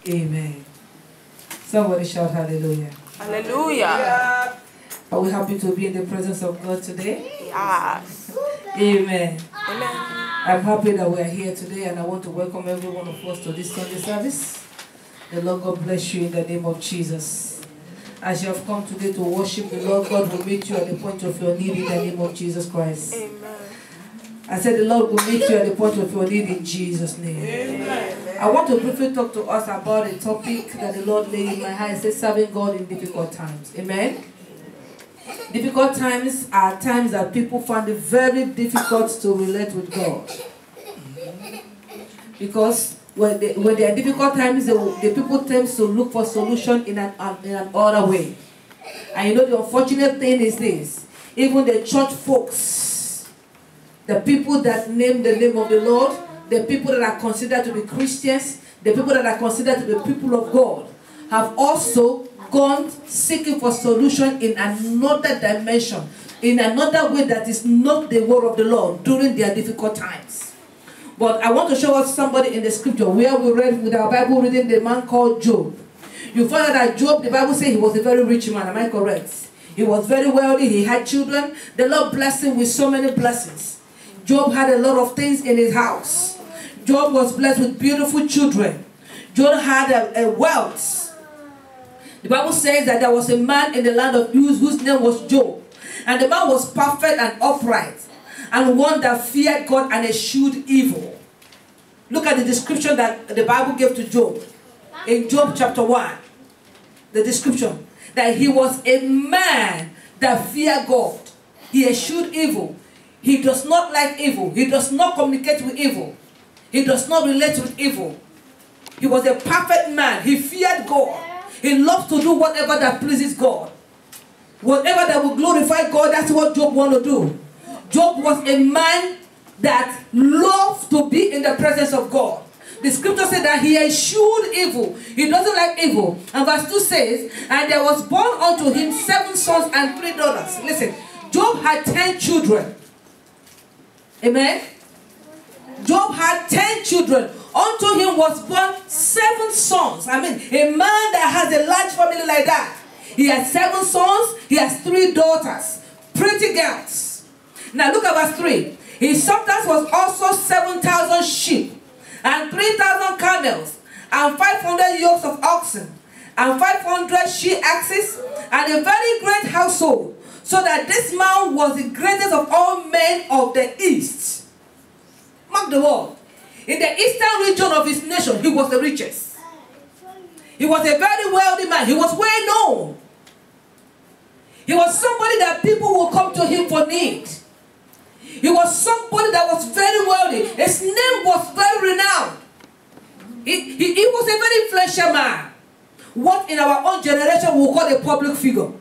Amen. Somebody shout hallelujah. Hallelujah. Are we happy to be in the presence of God today? Yes. Amen. Amen. I'm happy that we are here today, and I want to welcome every one of us to this Sunday service. The Lord God bless you in the name of Jesus. As you have come today to worship the Lord, God will meet you at the point of your need in the name of Jesus Christ. Amen. I said the Lord will meet you at the point of your need in Jesus' name. Amen. I want to briefly talk to us about a topic that the Lord laid in my heart. It says serving God in difficult times. Amen? Difficult times are times that people find it very difficult to relate with God. Because when there are difficult times, the people tend to look for solution in an other way. And you know the unfortunate thing is this. Even the church folks, the people that name the name of the Lord, the people that are considered to be Christians, the people that are considered to be people of God, have also gone seeking for solution in another dimension, in another way that is not the word of the Lord during their difficult times. But I want to show us somebody in the scripture where we read with our Bible reading the man called Job. You find out that Job, the Bible says he was a very rich man. Am I correct? He was very wealthy. He had children. The Lord blessed him with so many blessings. Job had a lot of things in his house. Job was blessed with beautiful children. Job had a wealth. The Bible says that there was a man in the land of Uz whose name was Job. And the man was perfect and upright, and one that feared God and eschewed evil. Look at the description that the Bible gave to Job. In Job chapter 1, the description, that he was a man that feared God. He eschewed evil. He does not like evil. He does not communicate with evil. He does not relate with evil. He was a perfect man. He feared God. He loves to do whatever that pleases God. Whatever that will glorify God, that's what Job wanted to do. Job was a man that loved to be in the presence of God. The scripture said that he eschewed evil. He doesn't like evil. And verse 2 says, and there was born unto him 7 sons and 3 daughters. Listen, Job had 10 children. Amen? Job had 10 children. Unto him was born 7 sons. I mean, a man that has a large family like that. He has 7 sons. He has 3 daughters. Pretty girls. Now look at verse 3. His substance was also 7,000 sheep, and 3,000 camels, and 500 yokes of oxen, and 500 she-asses, and a very great household, so that this man was the greatest of all men of the east. Mark the word. In the eastern region of his nation, he was the richest. He was a very wealthy man. He was well known. He was somebody that people will come to him for need. He was somebody that was very wealthy. His name was very renowned. He was a very influential man. What in our own generation we call a public figure.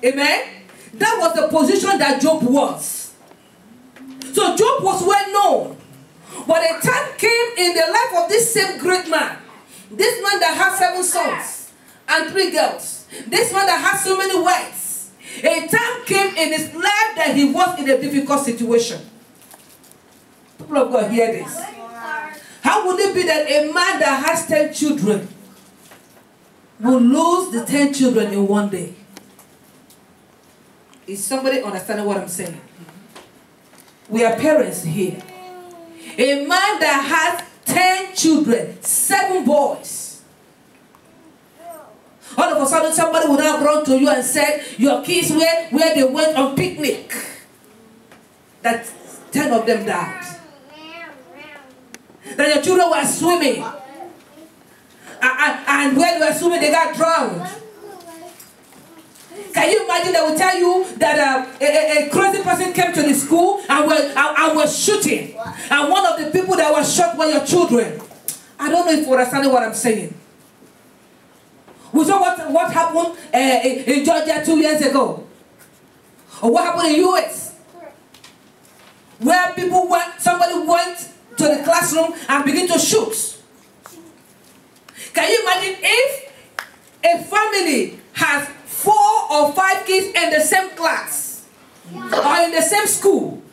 Amen? That was the position that Job was. So Job was well known. But a time came in the life of this same great man. This man that had 7 sons and 3 girls. This man that had so many wives. A time came in his life that he was in a difficult situation. People of God, hear this. How would it be that a man that has 10 children will lose the 10 children in one day? Is somebody understanding what I'm saying? We are parents here. A man that has 10 children, 7 boys. All of a sudden somebody would have run to you and said, your kids where they went on picnic. That 10 of them died. That your children were swimming. And when they were swimming, they got drowned. Can you imagine they will tell you that a crazy person came to the school and was shooting. And one of the people that was shot were your children. I don't know if you're understanding what I'm saying. We saw what happened in Georgia 2 years ago. Or what happened in the US. Where somebody went to the classroom and began to shoot. Can you imagine if a family has 4 or 5 kids in the same class or in the same school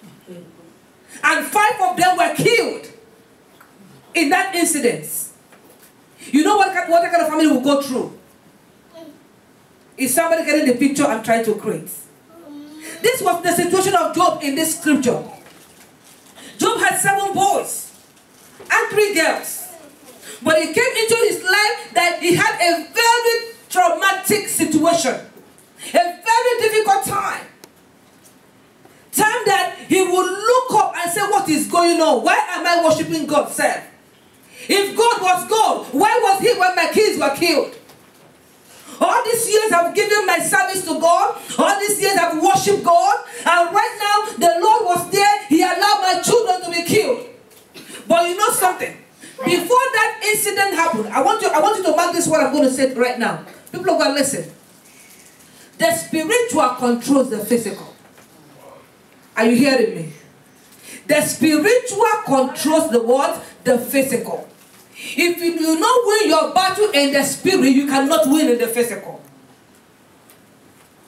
and 5 of them were killed in that incident? You know what kind of family will go through? Is somebody getting the picture I'm trying to create? This was the situation of Job in this scripture. Job had 7 boys and 3 girls. But it came into his life that he had a very traumatic situation. A very difficult time. Time that he would look up and say, what is going on? Why am I worshiping God, sir? If God was God, why was he when my kids were killed? All these years I've given my service to God. All these years I've worshipped God. And right now, the Lord was there. He allowed my children to be killed. But you know something? Before that incident happened, I want you to mark this what I'm going to say right now. People are going to listen. The spiritual controls the physical. Are you hearing me? The spiritual controls the what? The physical. If you do not win your battle in the spirit, you cannot win in the physical.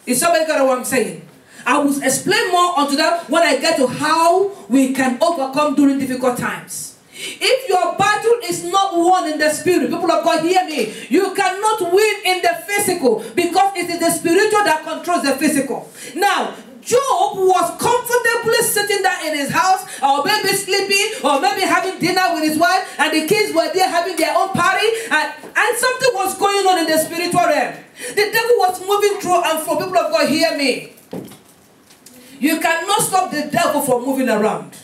Is somebody got what I'm saying? I will explain more onto that when I get to how we can overcome during difficult times. If your battle is not won in the spirit, people of God, hear me. You cannot win in the physical because it is the spiritual that controls the physical. Now, Job was comfortably sitting there in his house, or maybe sleeping, or maybe having dinner with his wife, and the kids were there having their own party, and something was going on in the spiritual realm. The devil was moving through and for people of God, hear me. You cannot stop the devil from moving around.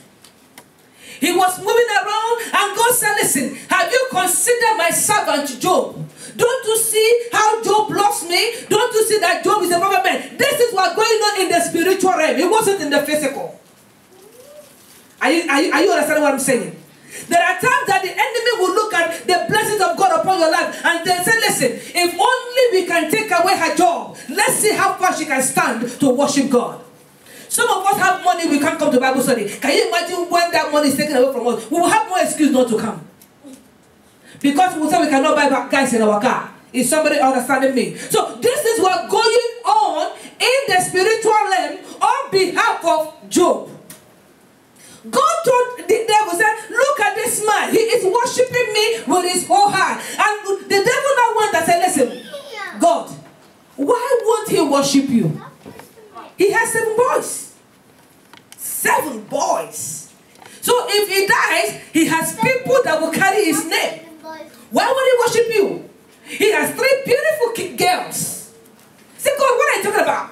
He was moving around, and God said, listen, have you considered my servant Job? Don't you see how Job lost me? Don't you see that Job is a prophet man? This is what's going on in the spiritual realm. It wasn't in the physical. Are you understanding what I'm saying? There are times that the enemy will look at the blessings of God upon your life and they say, listen, if only we can take away her job, let's see how far she can stand to worship God. Some of us have money, we can't come to Bible study. Can you imagine when that money is taken away from us? We will have no excuse not to come. Because we say we cannot buy guys in our car. Is somebody understanding me? So this is what's going on in the spiritual realm on behalf of Job. God told the devil, said, look at this man. He is worshiping me with his whole heart. And the devil now went and said, listen, God, why won't he worship you? He has 7 boys. 7 boys. So if he dies, he has people that will carry his name. Why would he worship you? He has 3 beautiful girls. Say, God, what are you talking about?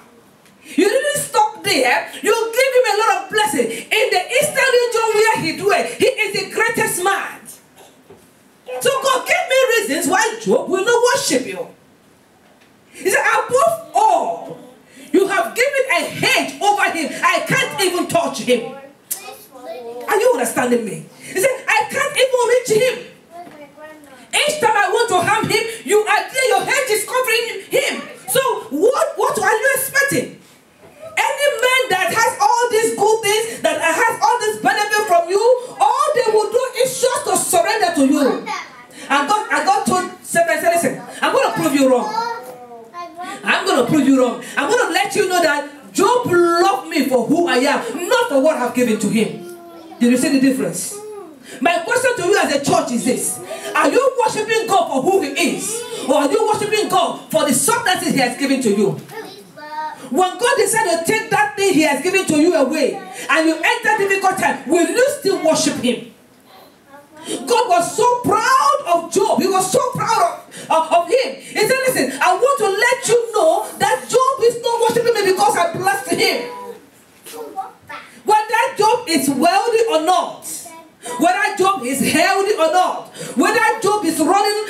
You didn't stop there. You gave him a lot of blessing. In the eastern region where he dwelt, he is the greatest man. So God, give me reasons why Job will not worship you. He said, above all, you have given a hedge over him. I can't even touch him. Are you understanding me? He said, I can't even reach him. Each time I want to harm him, you are there, your hedge is covering him. So what are you expecting? Any man that has all these good things, that has all this benefit from you, all they will do is just to surrender to you. And God told Satan, listen, I'm going to prove you wrong. I'm going to prove you wrong. I'm going to let you know that Job loved me for who I am, not for what I've given to him. Did you see the difference? My question to you as a church is this. Are you worshiping God for who he is? Or are you worshiping God for the substances he has given to you? When God decided to take that thing he has given to you away, and you enter difficult time, will you still worship him? God was so proud of Job. He was so proud of him. He said, listen, I want to let you know that Job is not worshiping me because I blessed him. Whether Job is wealthy or not, whether Job is healthy or not, whether Job is running,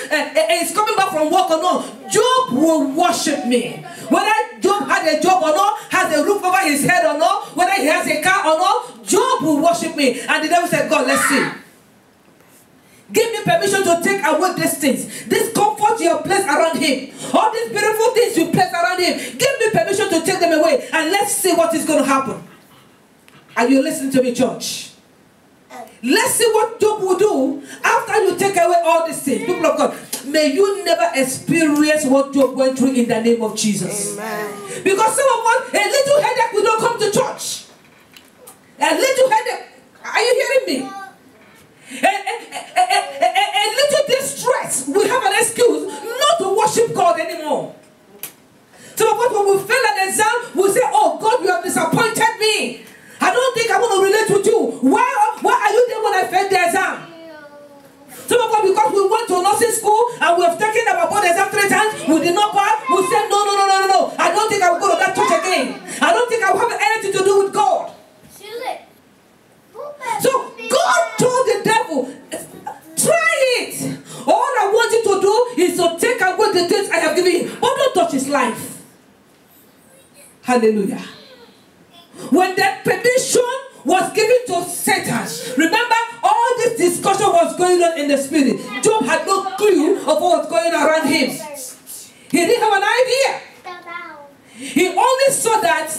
is coming back from work or not, Job will worship me. Whether Job had a job or not, has a roof over his head or not, whether he has a car or not, Job will worship me. And the devil said, God, let's see. Give me permission to take away these things. This comfort you have placed around him. All these beautiful things you placed around him. Give me permission to take them away. And let's see what is going to happen. Are you listening to me, church? Let's see what Job will do after you take away all these things. People of God, may you never experience what Job went through in the name of Jesus. Amen. Because some of us, a little headache, we don't come to church. A little headache. Are you hearing me? A little distress, we we have an excuse not to worship God anymore. So of course, when we fail an exam, we say, oh God, you have disappointed me. I don't think I want to relate with you. Why are you there when I failed the exam? Some of us, because we went to nursing school and we have taken our board exam 3 times, we did not pass, we said, no. I don't think I will go to that church again. I don't think I will have anything to do with God. So God told the devil, try it. All I want you to do is to take away the things I have given you, but don't touch his life. Hallelujah. When that permission was given to Satan, remember all this discussion was going on in the spirit. Job had no clue of what was going around him. He didn't have an idea. He only saw that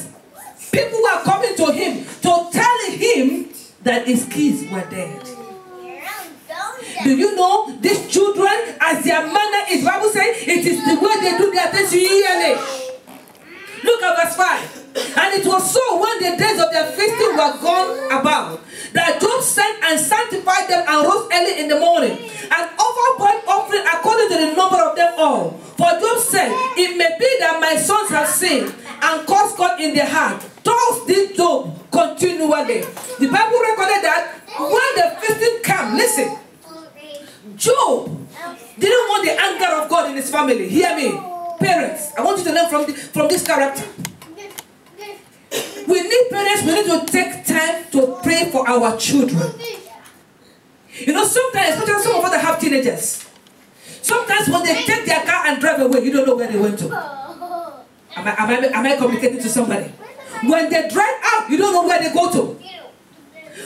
people were coming to him to tell him that his kids were dead. Do you know these children, as their manner is, Bible says, it is the way they do their things yearly. Look at verse 5. And it was so when the days of their feasting were gone about, that Job sent and sanctified them and rose early in the morning, and offered burnt offering according to the number of them all. For Job said, it may be that my sons have sinned and caused God in their heart. Thus did Job continually. The Bible recorded that when the feasting came, listen, Job didn't want the anger of God in his family. Hear me, parents. I want you to learn from this character. We need parents, we need to take time to pray for our children. You know, sometimes, especially some of us that have teenagers, sometimes when they take their car and drive away, you don't know where they went to. Am I communicating to somebody? When they drive out, you don't know where they go to.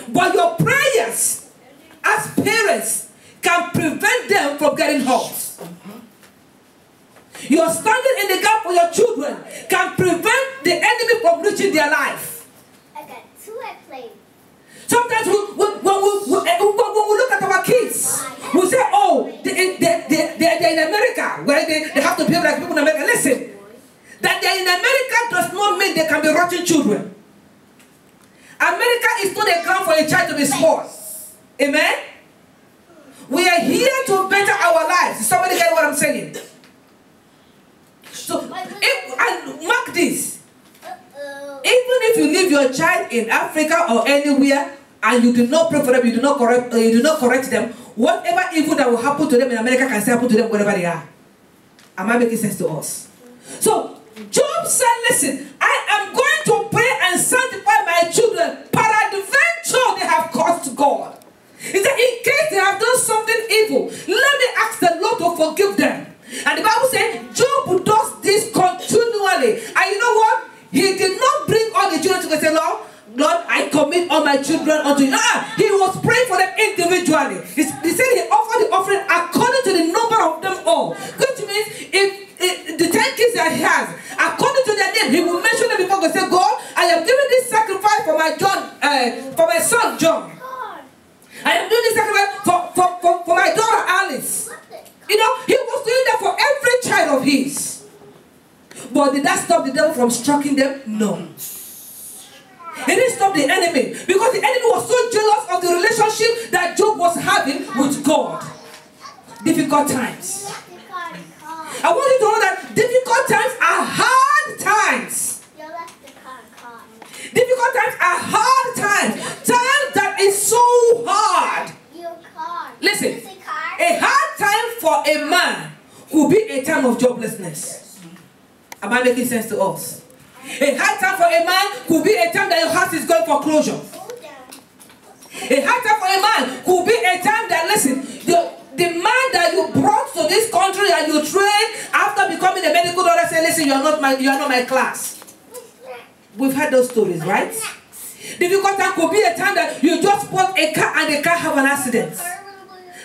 But your prayers as parents can prevent them from getting hurt. Your standing in the gap for your children can prevent the enemy from reaching their life. I got 2 at play. Sometimes when we look at our kids, we say, oh, they're in America, where they have to behave like people in America. Listen, that they're in America does not mean they can be rotten children. America is not a ground for a child to be spoiled. Amen? We are here to better our lives. Somebody get what I'm saying? So, and mark this. Even if you leave your child in Africa or anywhere and you do not pray for them, you do not correct them, whatever evil that will happen to them in America can still happen to them wherever they are. Am I making sense to us? So Job said, listen, I am going to pray and sanctify my children. Peradventure they have caused God. He said, in case they have done something evil, let me ask the Lord to forgive them. And the Bible said, Job does this continually. And you know what? He did not bring all the children together and say, Lord, I commit all my children unto you. He was praying for them individually. He said he offered the offering according to the number of them all. Which means if the 10 kids that he has, according to their name, he will mention them before God. Say, God, I am giving this sacrifice for my son John. I am doing this sacrifice for my daughter Alice. You know, he was doing that for every child of his. But did that stop the devil from striking them? No. It didn't stop the enemy, because the enemy was so jealous of the relationship that Job was having with God. Difficult times. I want you to know that difficult times are hard times. Difficult times are hard times. Times that is so hard. Listen, a hard time for a man will be a time of joblessness. Am I making sense to us? A hard time for a man could be a time that your house is going for closure. A hard time for a man could be a time that, listen, the man that you brought to this country and you trained after becoming a medical doctor say, listen, you are not my class. We've heard those stories, right? Difficult time could be a time that you just bought a car and the car have an accident.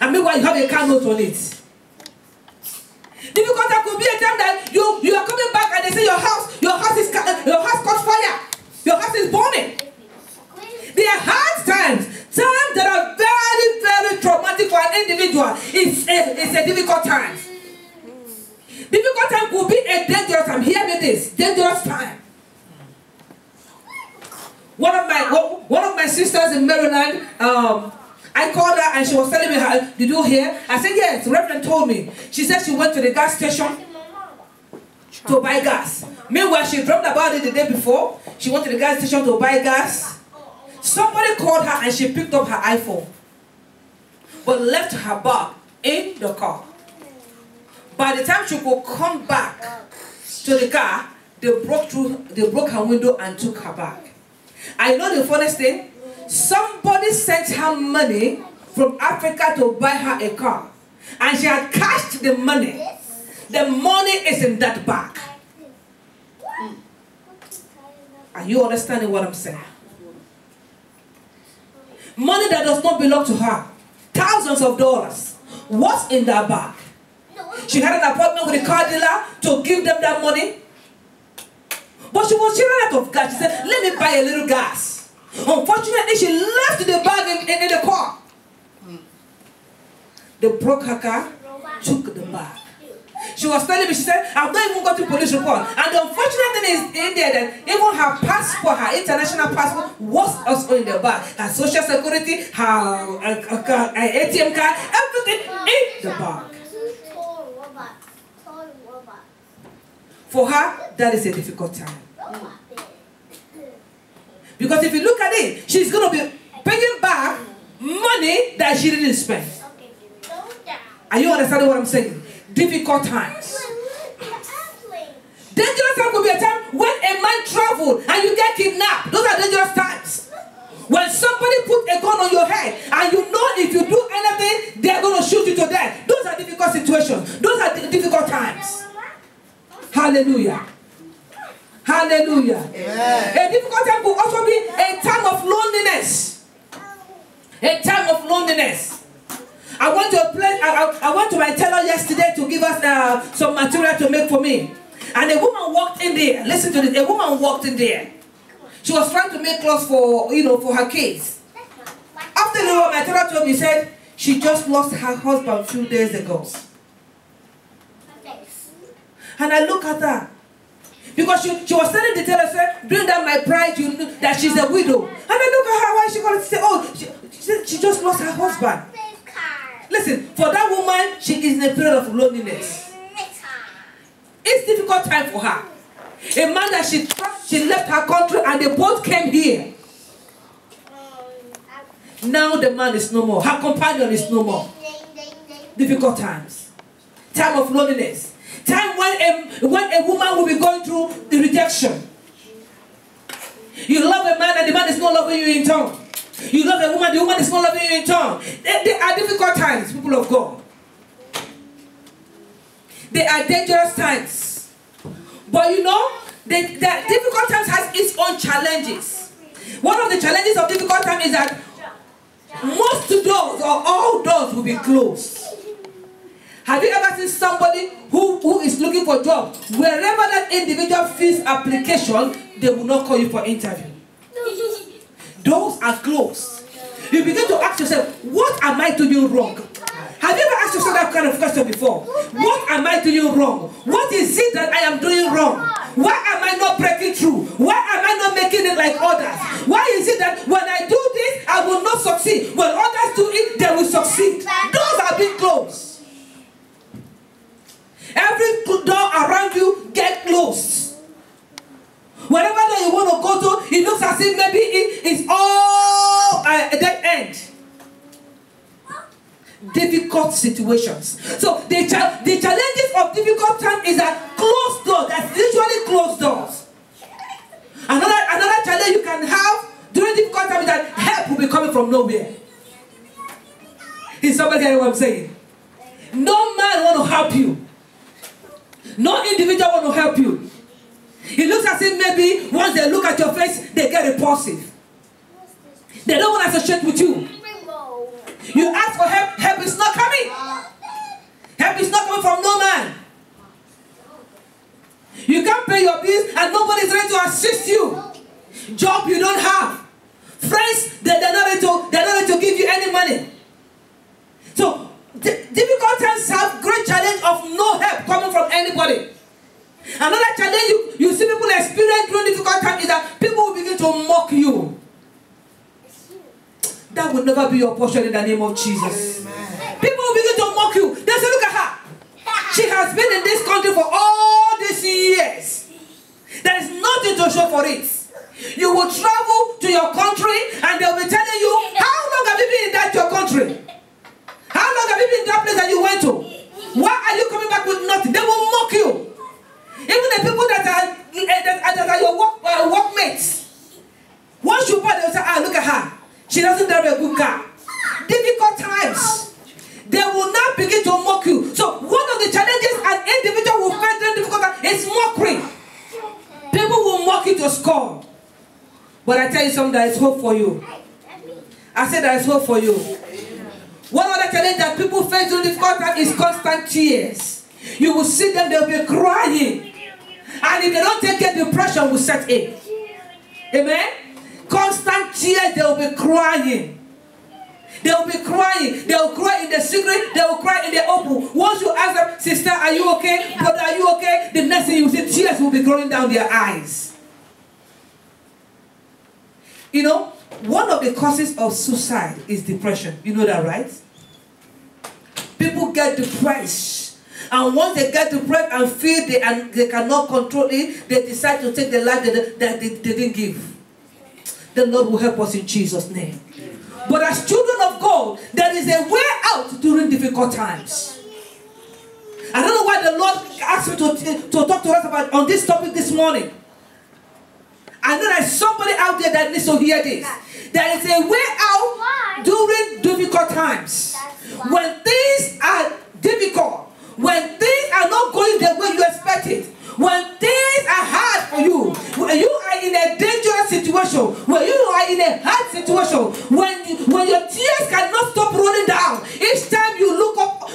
And meanwhile you have a car note on it. Difficult time could be a time that you are coming back and they say your house caught fire. Your house is burning. There are hard times that are very, very traumatic for an individual. It's a difficult time. Difficult time could be a dangerous time. Hear me this, dangerous time. One of my sisters in Maryland, I called her and she was telling me, did you hear? I said, yes, the Reverend told me. She said she went to the gas station to buy gas. Meanwhile, she dreamt about it the day before. She went to the gas station to buy gas. Somebody called her and she picked up her iPhone, but left her bag in the car. By the time she could come back to the car, they broke her window and took her bag. I know the funniest thing, somebody sent her money from Africa to buy her a car, and she had cashed the money. The money is in that bag. Are you understanding what I'm saying? Money that does not belong to her, thousands of dollars, what's in that bag? She had an appointment with a car dealer to give them that money. But she ran out of gas. She said, let me buy a little gas. Unfortunately, she left the bag in the car. They broke her car, took the bag. She was telling me, she said, I've not even got to police report. And the unfortunate thing is in there that even her passport, her international passport, was also in the bag. Her social security, her ATM card, everything in the bag. For her, that is a difficult time. Because if you look at it, she's going to be paying back money that she didn't spend. Are you understanding what I'm saying? Difficult times. Dangerous time could be a time when a man traveled and you get kidnapped. Those are dangerous times. When somebody put a gun on your head and you know if you do anything, they're going to shoot you to death. Those are difficult situations. Those are difficult times. Hallelujah. Hallelujah. Amen. A difficult time could also be a time of loneliness. A time of loneliness. I went to my tailor yesterday to give us some material to make for me. And a woman walked in there. Listen to this. A woman walked in there. She was trying to make clothes for, for her kids. After the my tailor told me, he said, she just lost her husband a few days ago. And I look at her. Because she was telling the tailor, said, bring down my pride, you know, that she's a widow. And I look at her, why she going to say, oh, she just lost her husband. Listen, for that woman, she is in a period of loneliness. It's a difficult time for her. A man that she left her country and they both came here. Now the man is no more. Her companion is no more. Difficult times. Time of loneliness. Time when a woman will be going through the rejection. You love a man and the man is not loving you in turn. You love a woman, the woman is not loving you in turn. They are difficult times, people of God. They are dangerous times. But the difficult times has its own challenges. One of the challenges of difficult times is that most doors or all doors will be closed. Have you ever seen somebody who is looking for a job? Wherever that individual fills application, they will not call you for interview. Doors are closed. You begin to ask yourself, what am I doing wrong? Have you ever asked yourself that kind of question before? What am I doing wrong? What is it that I am doing wrong? Why am I not breaking through? Why am I not making it like others? Why is it that when I do this, I will not succeed? When others do it, they will succeed. Doors are being closed. Every door around you get closed. Wherever that you want to go to, it looks as if maybe it's all a dead end. Difficult situations. So the challenges of difficult time is that closed doors. That's literally closed doors. Another challenge you can have during difficult time is that help will be coming from nowhere. Is somebody hearing what I'm saying? No man want to help you. No individual want to help you. It looks as if maybe once they look at your face, they get repulsive. They don't want to associate with you. You ask for help, help is not coming. Help is not coming from no man. You can't pay your bills and nobody is ready to assist you. Job you don't have. Friends, they're not ready to give you any money. So, difficult times have great challenge of no help coming from anybody. Another challenge you see people experience during difficult times is that people will begin to mock you. That will never be your portion in the name of Jesus. People will begin to mock you. They say, look at her. She has been in this country for all these years. There is nothing to show for it. You will travel to your country and they'll be telling you, how long have you been in that your country? How long have you been in that place that you went to? Why are you coming back with nothing? They will mock you. Even the people that are your workmates. Once you buy, they'll say, ah, look at her. She doesn't drive a good car. Difficult times. They will not begin to mock you. So one of the challenges an individual will face during difficult times is mockery. People will mock you to scorn. But I tell you something, there is hope for you. I said there is hope for you. One other challenge that people face during difficult times is constant tears. You will see them, they'll be crying. And if they don't take care, depression will set in. Amen? Constant tears, they will be crying. They will be crying. They will cry in the secret. They will cry in the open. Once you ask them, sister, are you okay? Brother, are you okay? The next thing you see, tears will be rolling down their eyes. You know, one of the causes of suicide is depression. You know that, right? People get depressed. And once they get depressed and feel they cannot control it, they decide to take the life that they didn't give. The Lord will help us in Jesus' name. But as children of God, there is a way out during difficult times. I don't know why the Lord asked me to talk to us about on this topic this morning. I know there's somebody out there that needs to hear this. There is a way out during difficult times. When things are difficult, when things are not going the way you expect it, when things are hard for you, when you are in a dangerous situation, when you are in a hard situation, when your tears cannot stop rolling down, each time you look up,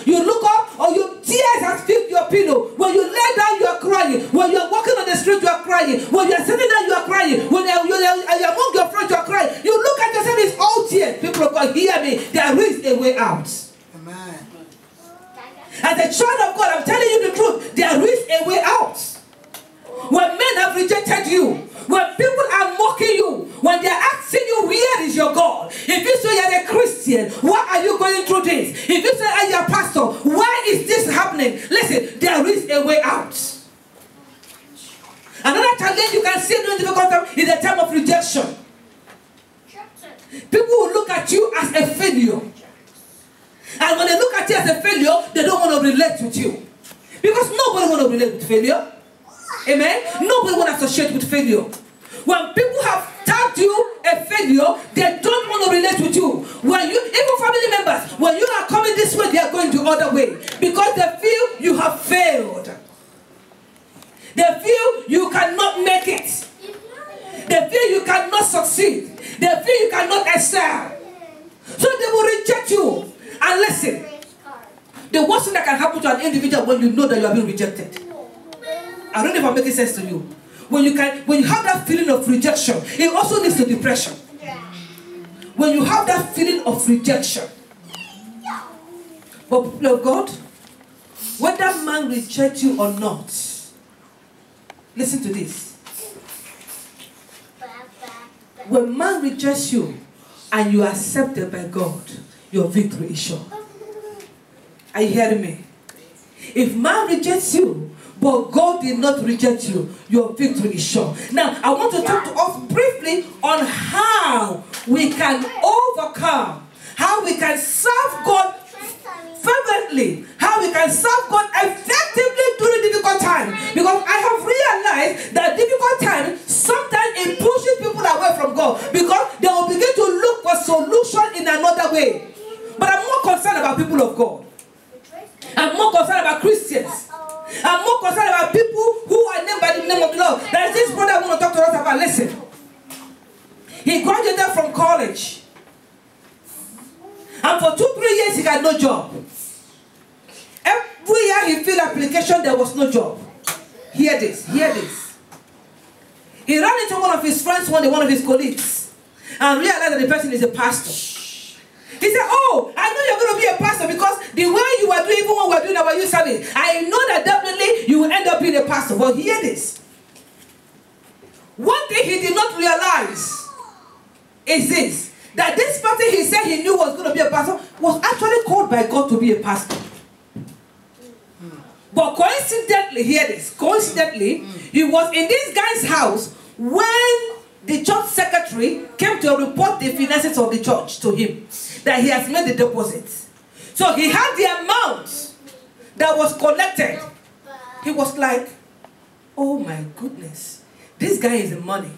or your tears have filled your pillow. When you lay down, you are crying. When you are walking on the street, you are crying. When you are sitting down, you are crying. When you are among your friends, you are crying. You look at yourself, it's all tears. People of God, hear me. There is a way out. Amen. As a child of God, I'm telling you the truth. There is a way out. When men have rejected you, when people are mocking you, when they're asking you, where is your God? If you say you're a Christian, why are you going through this? If you say you're a pastor, why is this happening? Listen, there is a way out. Another challenge you can see during difficult time is the time of rejection. People will look at you as a failure. And when they look at you as a failure, they don't want to relate with you. Because nobody wants to relate with failure. Amen? Nobody wants to associate with failure. When people have tagged you a failure, they don't want to relate with you. When you, even family members, when you are coming this way, they are going the other way. Because they feel you have failed. They feel you cannot make it. They feel you cannot succeed. They feel you cannot excel. So they will reject you. And listen, the worst thing that can happen to an individual when you know that you are being rejected. I don't know if I'm making sense to you. When you have that feeling of rejection, it also leads to depression. When you have that feeling of rejection. But people of God, whether man rejects you or not, listen to this. When man rejects you and you are accepted by God, your victory is sure. Are you hearing me? If man rejects you, but God did not reject you, your victory is sure. Now, I want to talk to us briefly on how we can overcome, how we can serve God fervently, how we can serve God effectively during difficult times. Because I have realized that difficult times, sometimes it pushes people away from God because they will begin to look for solution in another way. But I'm more concerned about people of God. I'm more concerned about Christians. I'm more concerned about people who are named by the name of the Lord. There is this brother I want to talk to us about. Listen. He graduated from college. And for 2-3 years he had no job. Every year he filled application, there was no job. Hear this, hear this. He ran into one of his friends, one of his colleagues, and realized that the person is a pastor. He said, oh, I know you're going to be a pastor because the way you are doing, even when we're doing our youth service, I know that definitely you will end up being a pastor. But hear this. One thing he did not realize is this, that this person he said he knew was going to be a pastor was actually called by God to be a pastor. But coincidentally, hear this, coincidentally, he was in this guy's house when the church secretary came to report the finances of the church to him, that he has made the deposit. So he had the amount that was collected. He was like, oh my goodness, this guy is the money.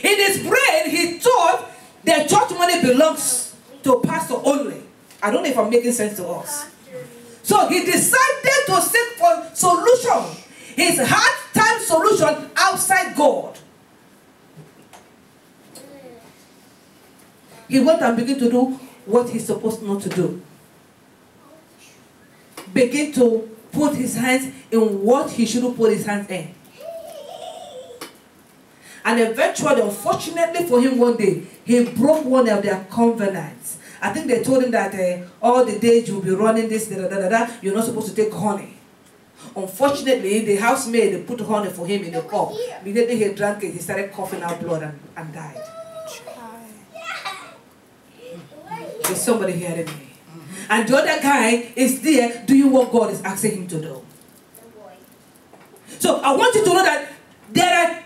In his brain, he thought the church money belongs to pastor only. I don't know if I'm making sense to us. So he decided to seek for solution. His hard time solution outside God. He went and began to do what he's supposed not to do. Begin to put his hands in what he shouldn't put his hands in. And eventually, unfortunately for him, one day, he broke one of their covenants. I think they told him that all the days you'll be running this, you're not supposed to take honey. Unfortunately, the housemaid, they put honey for him in a cup. Immediately he drank it, he started coughing out blood and died. Is somebody hearing me? And the other guy is there doing what God is asking him to do. So I want you to know that there are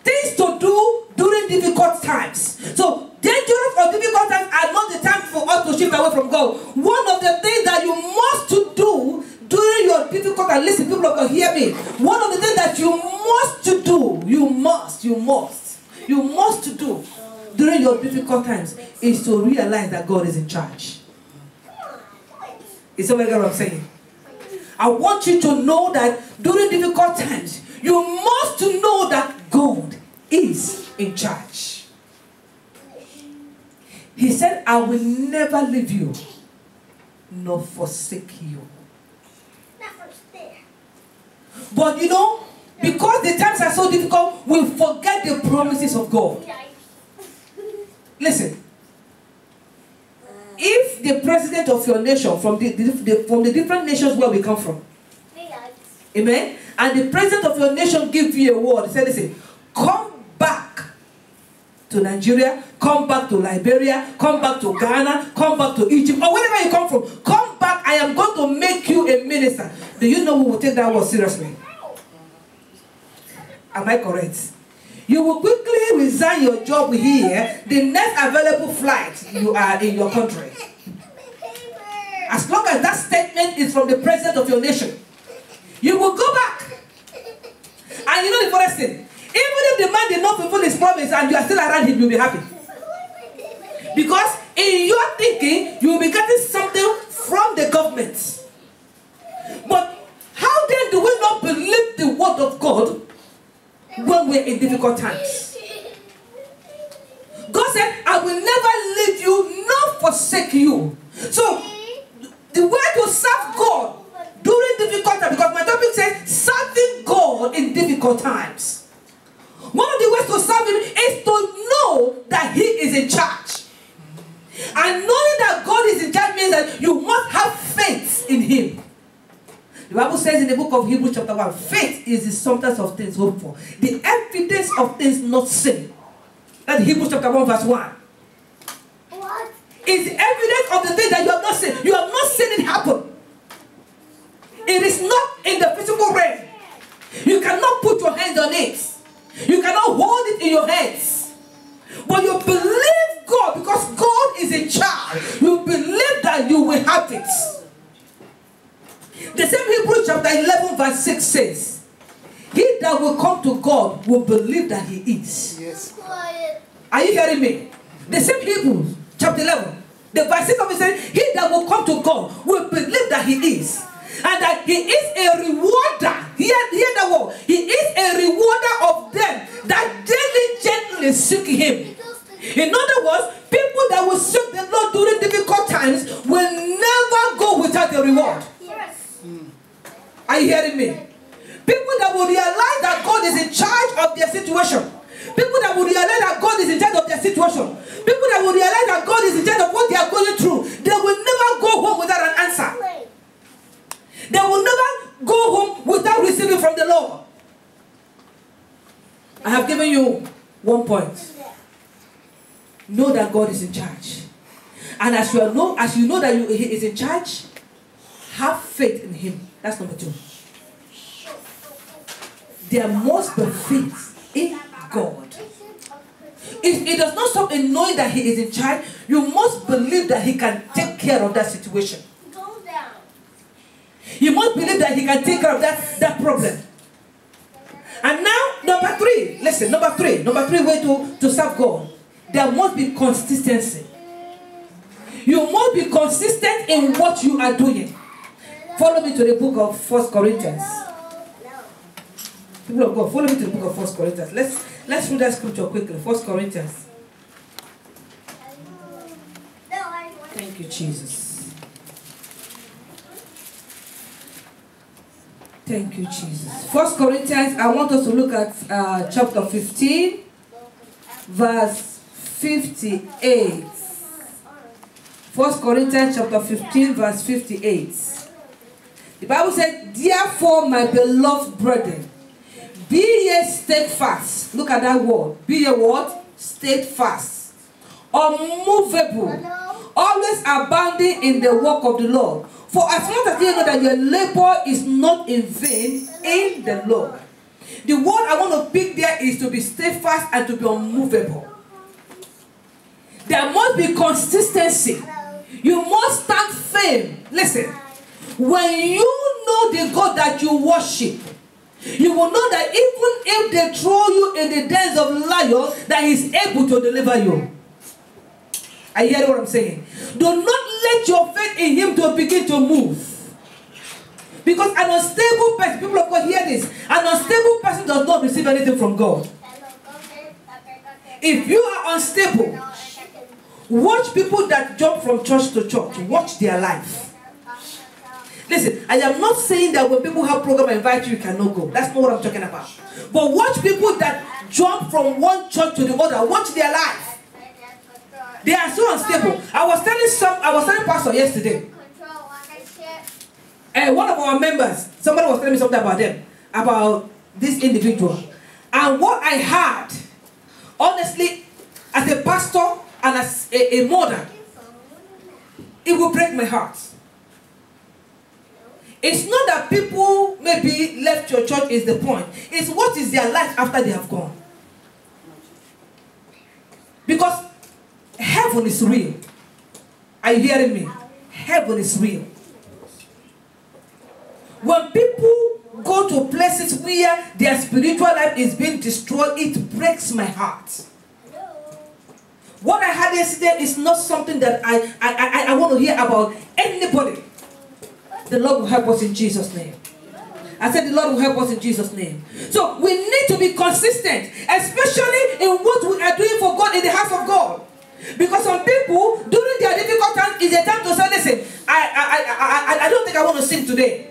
things to do during difficult times. So dangerous or difficult times are not the time for us to shift away from God. One of the things that you must to do during your difficult, and listen, people of God, hear me. One of the things that you must to do, you must to do during your difficult times is to realize that God is in charge. Is somebody get what I'm saying? I want you to know that during difficult times, you must to know that God is in charge. He said, I will never leave you nor forsake you. But you know, because the times are so difficult, we forget the promises of God. Listen. If the president of your nation, from the different nations where we come from, amen, and the president of your nation gives you a word, say, listen, come back to Nigeria, come back to Liberia, come back to Ghana, come back to Egypt, or wherever you come from, come back, I am going to make you a minister. Do you know who will take that word seriously? Am I correct? You will quickly resign your job here, the next available flight you are in your country. As long as that statement is from the president of your nation, you will go back. And you know the first thing, even if the man did not fulfill his promise and you are still around him, you'll be happy. Because in your thinking, you will be getting something from the government. But how then do we not believe the word of God when we're in difficult times? God said, I will never leave you nor forsake you. So, the way to serve God during difficult times, because my topic says, serving God in difficult times. One of the ways to serve Him is to know that He is in charge. And knowing that God is in charge means that you must have faith in Him. The Bible says in the book of Hebrews chapter 1, faith is the substance of things hoped for, the evidence of things not seen. That's Hebrews chapter 1 verse 1. What? It's the evidence of the things that you have not seen. You have not seen it happen. It is not in the physical realm. You cannot put your hands on it. You cannot hold it in your hands. But you believe God because God is in charge. You believe that you will have it. The same Hebrews chapter 11 verse 6 says, he that will come to God will believe that He is. Yes. Are you hearing me? The same Hebrews chapter 11, the verse 6 of it says, he that will come to God will believe that He is. And that He is a rewarder. Hear the word. He is a rewarder of them that diligently seek Him. In other words, people that will seek the Lord during difficult times will never go without a reward. Are you hearing me? People that will realize that God is in charge of their situation. People that will realize that God is in charge of their situation. People that will realize that God is in charge of what they are going through. They will never go home without an answer. They will never go home without receiving from the Lord. I have given you 1 point. know that God is in charge. And as you know that He is in charge, have faith in Him. That's number 2. There must be faith in God. It does not stop in knowing that He is in charge. You must believe that He can take care of that situation. You must believe that He can take care of that problem. And now, number 3. Listen, number 3 way to serve God. There must be consistency. You must be consistent in what you are doing. Follow me to the book of 1 Corinthians. People of God, follow me to the book of 1 Corinthians. Let's read that scripture quickly. 1 Corinthians. Thank you, Jesus. Thank you, Jesus. 1 Corinthians, I want us to look at chapter 15, verse 58. 1 Corinthians chapter 15, verse 58. The Bible said, therefore, my beloved brethren, be ye steadfast. Look at that word. Be ye what? Steadfast. Unmovable. Always abounding in the work of the Lord. For as much as you know that your labor is not in vain in the Lord. The word I want to pick there is to be steadfast and to be unmovable. There must be consistency. You must stand firm. Listen. When you know the God that you worship, you will know that even if they throw you in the dens of lions, that He's able to deliver you. I hear what I'm saying. Do not let your faith in Him to begin to move. Because an unstable person, people of God, hear this. An unstable person does not receive anything from God. If you are unstable, watch people that jump from church to church. Watch their life. Listen, I am not saying that when people have program and invite you, you cannot go. That's not what I'm talking about. But watch people that jump from one church to the other. Watch their life. They are so unstable. I was telling Pastor yesterday. One of our members, somebody was telling me something about them, about this individual. And what I heard, honestly, as a pastor and as a mother, it will break my heart. It's not that people maybe left your church is the point. It's what is their life after they have gone. Because heaven is real. Are you hearing me? Heaven is real. When people go to places where their spiritual life is being destroyed, it breaks my heart. What I had yesterday is not something that I want to hear about anybody. The Lord will help us in Jesus' name. I said the Lord will help us in Jesus' name. So we need to be consistent, especially in what we are doing for God in the house of God. Because some people, during their difficult times, is a time to say, listen, I don't think I want to sing today.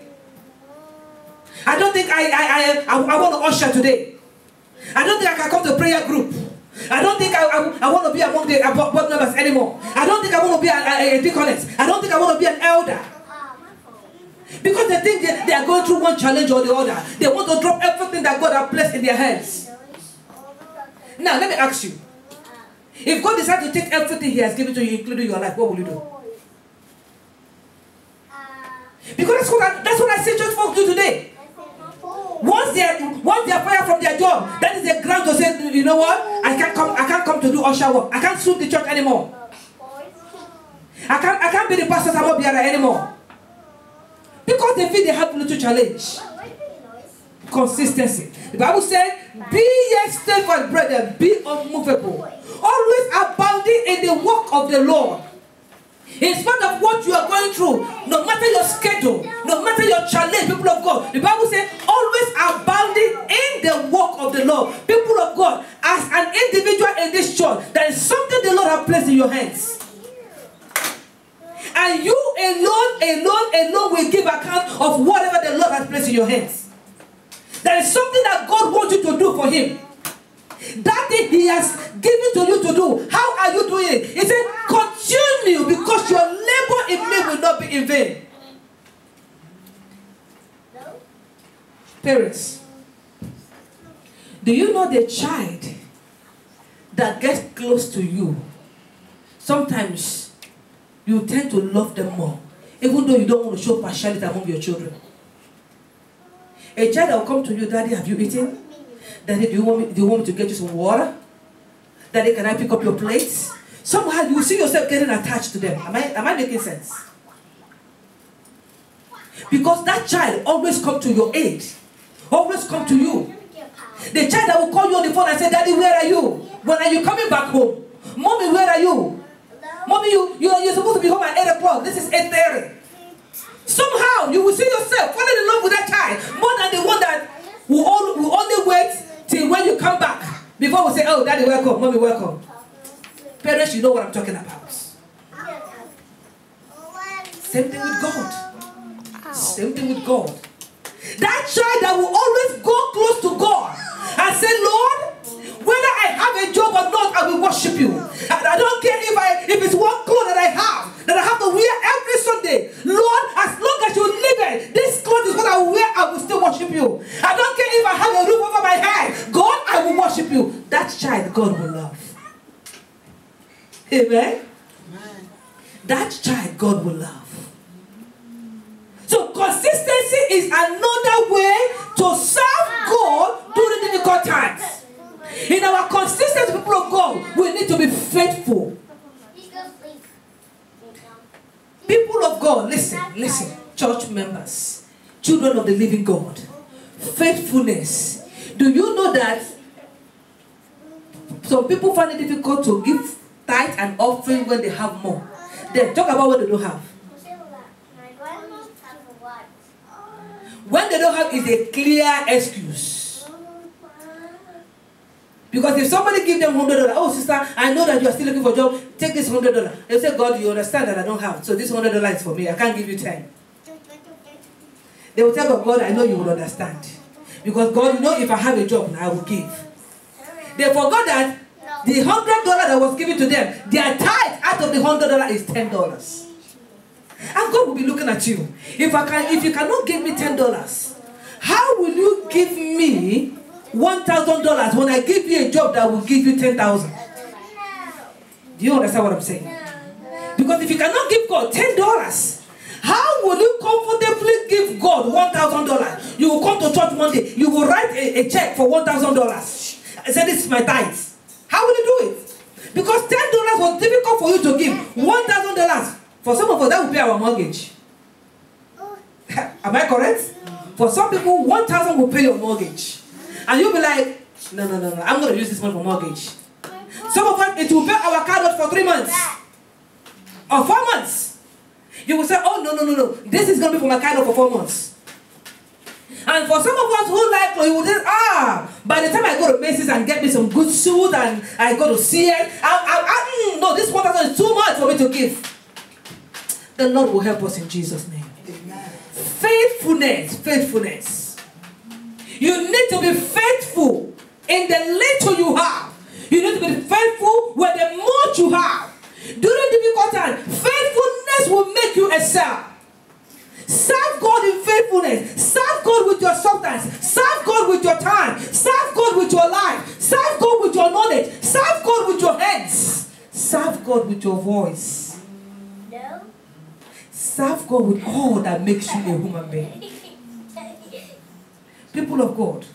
I don't think I want to usher today. I don't think I can come to a prayer group. I don't think I want to be among the board members anymore. I don't think I want to be a deaconess. I don't think I want to be an elder. Because they think they are going through one challenge or the other. They want to drop everything that God has placed in their hands. Now, let me ask you. If God decides to take everything He has given to you, including your life, what will you do? Because that's what I see church folks do today. Once they are fired from their job, that is the ground to say, you know what? I can't come to do usher work. I can't sweep the church anymore. I can't be the pastor anymore. Because they feel they have a little challenge. Consistency. The Bible said, be ye steadfast, brethren, be unmovable. Always abounding in the work of the Lord. In spite of what you are going through, no matter your schedule, no matter your challenge, people of God, the Bible says, always abounding in the work of the Lord. People of God, as an individual in this church, there is something the Lord has placed in your hands. And you alone will give account of whatever the Lord has placed in your hands. There is something that God wants you to do for Him. That thing He has given to you to do. How are you doing it? He said, continue, because your labor in me will not be in vain. Parents, do you know the child that gets close to you sometimes you tend to love them more, even though you don't want to show partiality among your children. A child that will come to you, Daddy, have you eaten? Daddy, do you want me to get you some water? Daddy, can I pick up your plates? Somehow you will see yourself getting attached to them. Am I making sense? Because that child always come to your aid. Always come to you. The child that will call you on the phone and say, Daddy, where are you? When are you coming back home? Mommy, where are you? Mommy, you're supposed to be home at 8 o'clock. This is 8:30. Somehow you will see yourself falling in love with that child more than the one that will only wait till when you come back before we say, oh, Daddy, welcome. Mommy, welcome. Parents, you know what I'm talking about. Same thing with God. Same thing with God. That child that will always go close to God and say, Lord, whether I have a job or not, I will worship you. And I don't care if it's one clothes that I have to wear every Sunday. Lord, as long as you live it, this clothes is what I will wear, I will still worship you. I don't care if I have a roof over my head. God, I will worship you. That child, God will love. Amen? That child, God will love. So consistency is another way to serve God during difficult times. In our consistent people of God, we need to be faithful. People of God, listen, church members, children of the living God. Faithfulness. Do you know that some people find it difficult to give tithe and offering when they have more? Then talk about what they don't have. When they don't have is a clear excuse. Because if somebody gives them $100, oh sister, I know that you are still looking for a job, take this $100. They say, God, you understand that I don't have, so this $100 is for me. I can't give you 10. They will tell God, I know you will understand. Because God, you know, if I have a job, I will give. They forgot that the $100 that was given to them, their tithe out of the $100 is $10. And God will be looking at you. If you cannot give me $10, how will you give me $1,000 when I give you a job that will give you $10,000? Do you understand what I'm saying? Because if you cannot give God $10, how will you comfortably give God $1,000? You will come to church one day, you will write a check for $1,000. I said, this is my tithe. How will you do it? Because $10 was difficult for you to give. $1,000. For some of us, that will pay our mortgage. Am I correct? For some people, $1,000 will pay your mortgage. And you'll be like, no, I'm going to use this money for mortgage. Some of us, it will pay our car note for 3 months. Or 4 months. You will say, oh, no. This is going to be for my car note for 4 months. And for some of us who like, you will say, by the time I go to Macy's and get me some good suit and I go to Sears, no, this $1,000 is too much for me to give. The Lord will help us in Jesus' name. Amen. Faithfulness. You need to be faithful in the little you have. You need to be faithful with the much you have. During difficult times, faithfulness will make you excel. Serve God in faithfulness. Serve God with your substance. Serve God with your time. Serve God with your life. Serve God with your knowledge. Serve God with your hands. Serve God with your voice. Serve God with all that makes you a human being. People of God,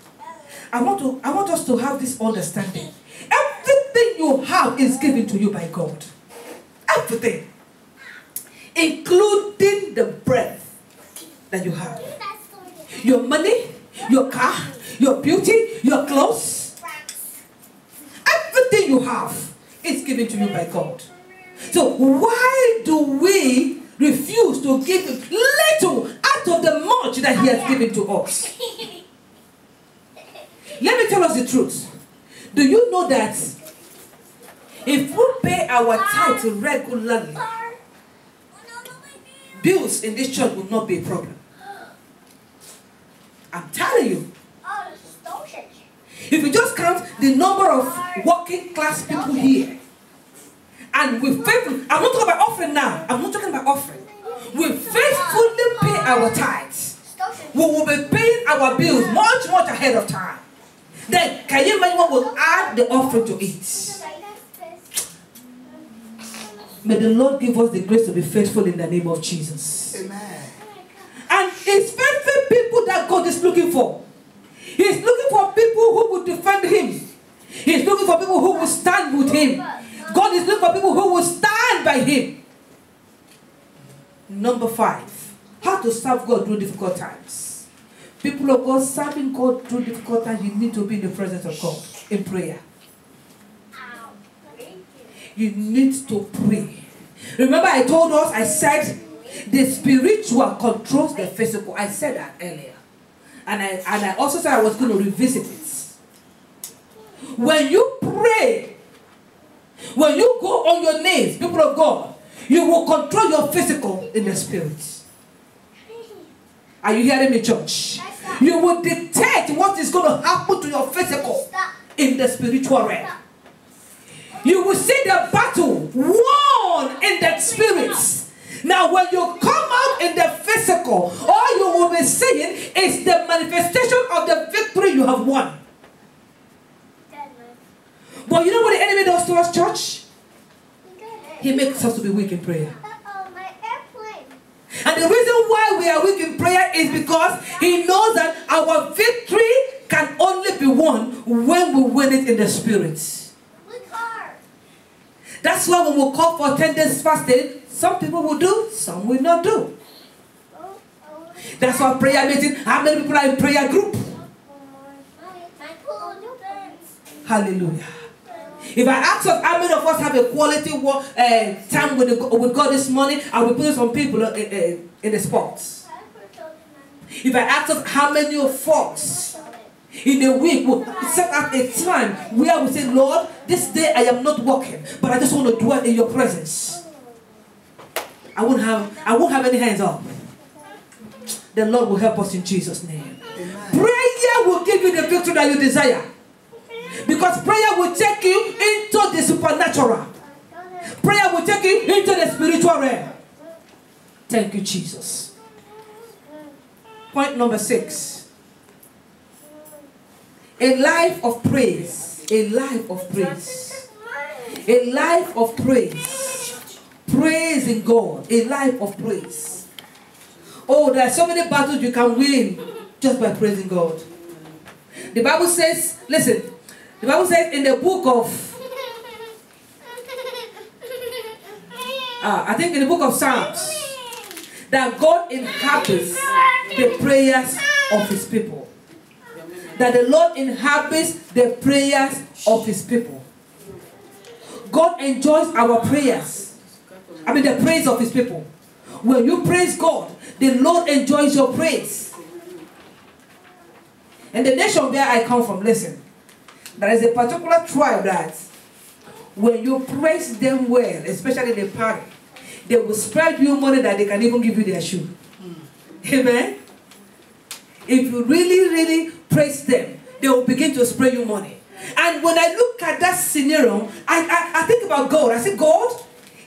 I want us to have this understanding. Everything you have is given to you by God. Everything. Including the breath that you have. Your money, your car, your beauty, your clothes. Everything you have is given to you by God. So why do we refuse to give him little out of the much that he has given to us? Let me tell us the truth. Do you know that if we pay our tithe regularly, bills in this church will not be a problem? I'm telling you. If you just count the number of working class people here, and we faithfully, I'm not talking about offering now. I'm not talking about offering. We faithfully pay our tithes. We will be paying our bills much ahead of time. Then, can you imagine what will add the offering to it? May the Lord give us the grace to be faithful in the name of Jesus. Amen. And it's faithful people that God is looking for. He's looking for people who will defend him. He's looking for people who will stand with him. God is looking for people who will stand by him. Number 5, how to serve God through difficult times. People of God, serving God through difficult times, you need to be in the presence of God in prayer. You need to pray. Remember I told us, I said, the spiritual controls the physical. I said that earlier. And I also said I was going to revisit it. When you pray, when you go on your knees, people of God, you will control your physical in the spirit. Are you hearing me, church? You will dictate what is going to happen to your physical in the spiritual realm. You will see the battle won in the spirit. Now, when you come out in the physical, all you will be seeing is the manifestation of the victory you have won. But you know what the enemy does to us, church? He makes us to be weak in prayer. And the reason why we are weak in prayer is because he knows that our victory can only be won when we win it in the spirit. That's why when we call for 10 days fasting, some people will do, some will not do. That's why prayer meeting, how many people are in prayer group? Hallelujah. If I ask us how many of us have a quality time with God this morning, I will put some people in the spots. If I ask us how many of us in a week will set up a time where we say, Lord, this day I am not working, but I just want to dwell in your presence, I won't have any hands up. The Lord will help us in Jesus' name. Amen. Prayer will give you the victory that you desire. Because prayer will take you into the supernatural. Prayer will take you into the spiritual realm. Thank you, Jesus. Point number 6. A life of praise. A life of praise. A life of praise. Praising God. A life of praise. Oh, there are so many battles you can win just by praising God. The Bible says, listen, the Bible says in the book of, I think in the book of Psalms, that God inhabits the prayers of his people. That the Lord inhabits the prayers of his people. God enjoys our prayers. I mean the praise of his people. When you praise God, the Lord enjoys your praise. And the nation where I come from, listen, there is a particular tribe that when you praise them well, especially in a party, they will spread you money that they can even give you their shoe. Amen? If you really, really praise them, they will begin to spray you money. And when I look at that scenario, I think about God. I say, God,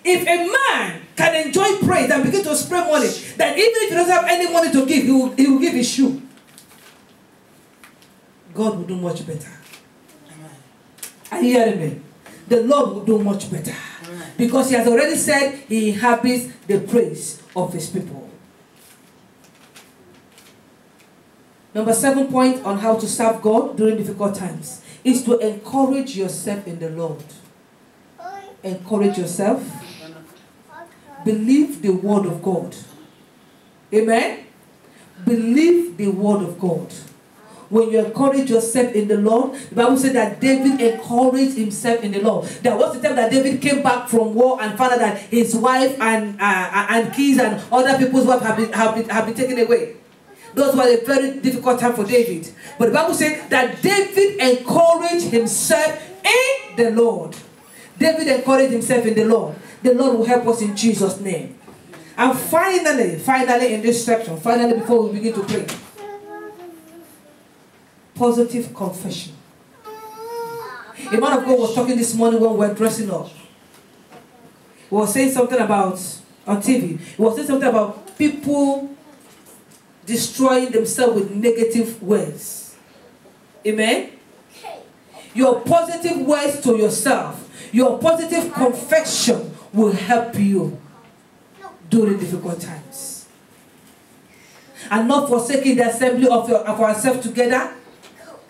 if a man can enjoy praise and begin to spray money, then even if he doesn't have any money to give, he will give his shoe. God will do much better. Are you hearing me? The Lord will do much better. Because he has already said he inhabits the praise of his people. Number 7 point on how to serve God during difficult times is to encourage yourself in the Lord. Encourage yourself. Believe the word of God. Amen? Believe the word of God. When you encourage yourself in the Lord, the Bible said that David encouraged himself in the Lord. There was the time that David came back from war and found out that his wife and kids and other people's wives have been taken away. Those were a very difficult time for David. But the Bible said that David encouraged himself in the Lord. David encouraged himself in the Lord. The Lord will help us in Jesus' name. And finally in this section, before we begin to pray, positive confession. A man of God was talking this morning when we were dressing up. He was saying something about, on TV, he was saying something about people destroying themselves with negative words. Amen? Your positive words to yourself, your positive confession will help you during difficult times. And not forsaking the assembly of ourselves together,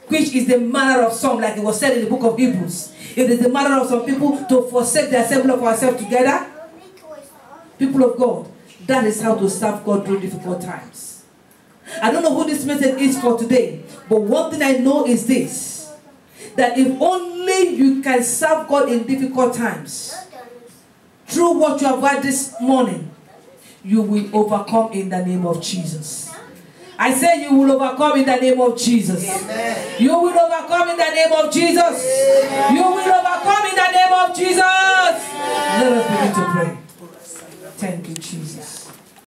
which is the manner of some, like it was said in the book of Hebrews. It is the manner of some people to forsake the assembly of ourselves together. People of God, that is how to serve God during difficult times. I don't know who this message is for today, but one thing I know is this, that if only you can serve God in difficult times, through what you have heard this morning, you will overcome in the name of Jesus. I say you will overcome in the name of Jesus. Amen. You will overcome in the name of Jesus. Amen. You will overcome in the name of Jesus. Let us begin to pray.